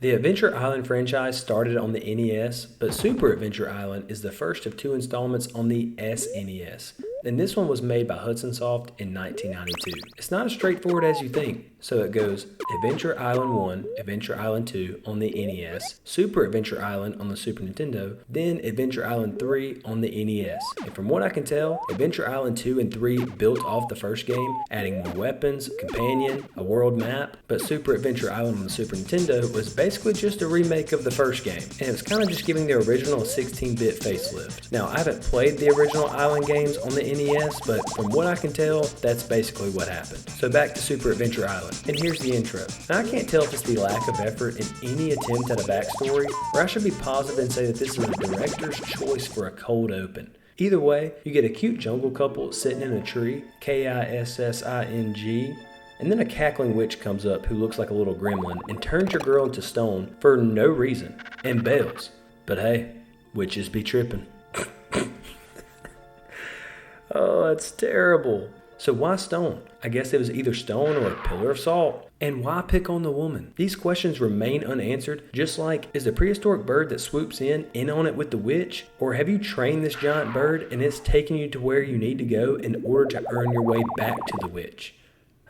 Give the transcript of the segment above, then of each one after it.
The Adventure Island franchise started on the NES, but Super Adventure Island is the first of two installments on the SNES. And this one was made by Hudson Soft in 1992. It's not as straightforward as you think, so it goes Adventure Island 1, Adventure Island 2 on the NES, Super Adventure Island on the Super Nintendo, then Adventure Island 3 on the NES. And from what I can tell, Adventure Island 2 and 3 built off the first game, adding more weapons, companion, a world map, but Super Adventure Island on the Super Nintendo was basically just a remake of the first game, and it was kind of just giving the original a 16-bit facelift. Now, I haven't played the original Island games on the NES, but from what I can tell, that's basically what happened. So back to Super Adventure Island, and here's the intro. Now, I can't tell if it's the lack of effort in any attempt at a backstory, or I should be positive and say that this is a director's choice for a cold open. Either way, you get a cute jungle couple sitting in a tree, Kissing, and then a cackling witch comes up who looks like a little gremlin and turns your girl into stone for no reason and bails. But hey, witches be tripping. Oh, that's terrible. So why stone? I guess it was either stone or a pillar of salt. And why pick on the woman? These questions remain unanswered, just like, is the prehistoric bird that swoops in on it with the witch? Or have you trained this giant bird and it's taking you to where you need to go in order to earn your way back to the witch?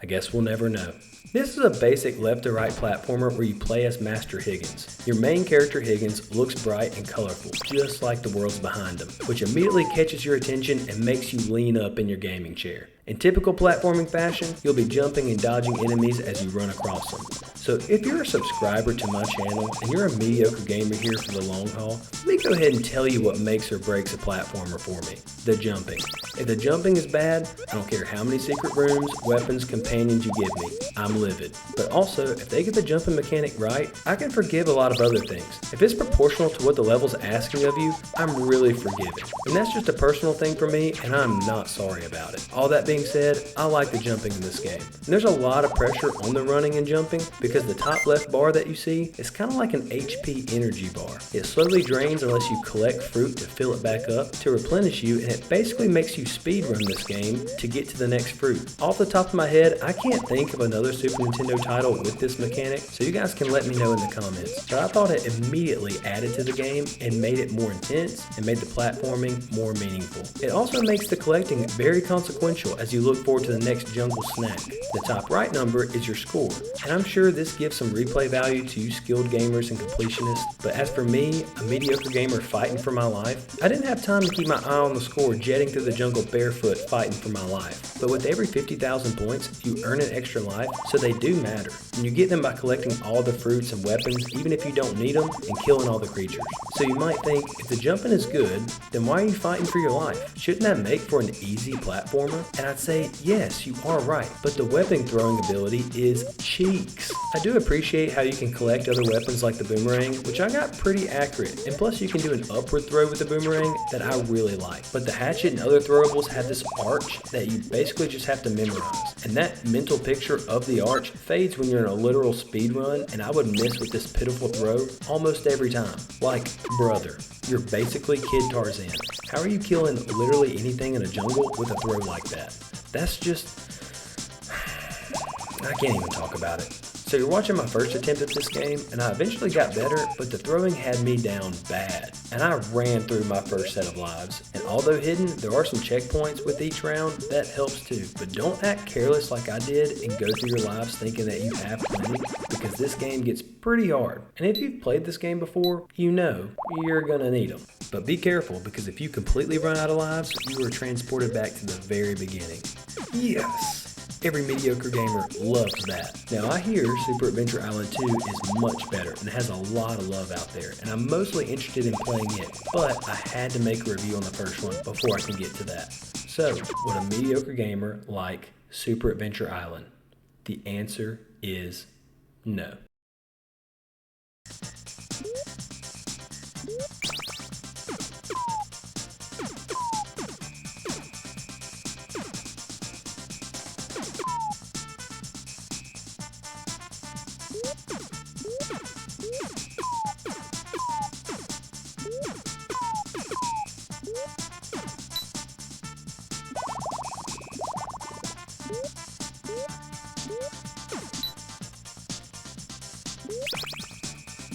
I guess we'll never know. This is a basic left-to-right platformer where you play as Master Higgins. Your main character Higgins looks bright and colorful, just like the worlds behind him, which immediately catches your attention and makes you lean up in your gaming chair. In typical platforming fashion, you'll be jumping and dodging enemies as you run across them. So if you're a subscriber to my channel and you're a mediocre gamer here for the long haul, let me go ahead and tell you what makes or breaks a platformer for me. The jumping. If the jumping is bad, I don't care how many secret rooms, weapons, companions you give me, I'm livid. But also, if they get the jumping mechanic right, I can forgive a lot of other things. If it's proportional to what the level's asking of you, I'm really forgiving. And that's just a personal thing for me, and I'm not sorry about it. All that being said, I like the jumping in this game. And there's a lot of pressure on the running and jumping because the top left bar that you see is kind of like an HP energy bar. It slowly drains unless you collect fruit to fill it back up to replenish you, and it basically makes you speed run this game to get to the next fruit. Off the top of my head, I can't think of another Super Nintendo title with this mechanic, so you guys can let me know in the comments. But I thought it immediately added to the game and made it more intense and made the platforming more meaningful. It also makes the collecting very consequential as you look forward to the next jungle snack. The top right number is your score, and I'm sure this gives some replay value to you skilled gamers and completionists, but as for me, a mediocre gamer fighting for my life, I didn't have time to keep my eye on the score jetting through the jungle barefoot fighting for my life. But with every 50,000 points, you earn an extra life, so they do matter. And you get them by collecting all the fruits and weapons, even if you don't need them, and killing all the creatures. So you might think, if the jumping is good, then why are you fighting for your life? Shouldn't that make for an easy platformer? And I'd say, yes, you are right, but the weapon throwing ability is cheeks. I do appreciate how you can collect other weapons like the boomerang, which I got pretty accurate, and plus you can do an upward throw with the boomerang that I really like. But the hatchet and other throwables have this arch that you basically just have to memorize, and that mental picture of the arch fades when you're in a literal speed run, and I would miss with this pitiful throw almost every time. Like, brother, you're basically Kid Tarzan. How are you killing literally anything in a jungle with a throw like that? That's just... I can't even talk about it. So you're watching my first attempt at this game, and I eventually got better, but the throwing had me down bad. And I ran through my first set of lives. And although hidden, there are some checkpoints with each round, that helps too. But don't act careless like I did and go through your lives thinking that you have plenty, because this game gets pretty hard. And if you've played this game before, you know you're gonna need them. But be careful, because if you completely run out of lives, you are transported back to the very beginning. Yes! Every mediocre gamer loves that. Now I hear Super Adventure Island 2 is much better and has a lot of love out there, and I'm mostly interested in playing it, but I had to make a review on the first one before I can get to that. So, would a mediocre gamer like Super Adventure Island? The answer is no.